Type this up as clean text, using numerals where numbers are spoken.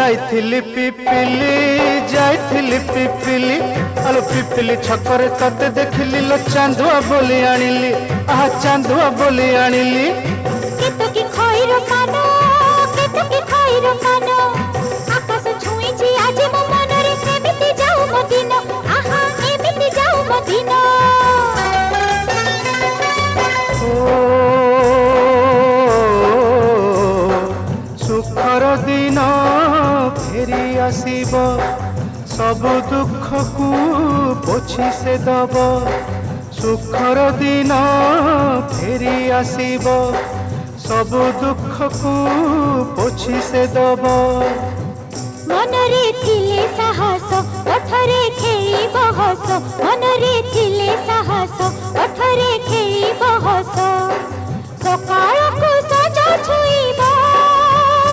जाइथिली पिपिली जाइथिली पिपिली आलो पिपिली छकरे तते देखिली लो चांदुआ बोली आनिली आहा चांदुआ बोली आनिली केतकी खइरो कानो केतकी खइरो कानो आकाश छुईची आज मो मनरे एमिति जाऊ मो दिन आहा एमिति जाऊ मो दिन सुखर दिन फेरी आसीब सब दुख को पोछि से दब सुखर दिन फेरी आसीब सब दुख को पोछि से दब मनरे थिले साहस ओठरे खेई बहस मनरे थिले साहस ओठरे खेई बहस सकाळ को सजा छुई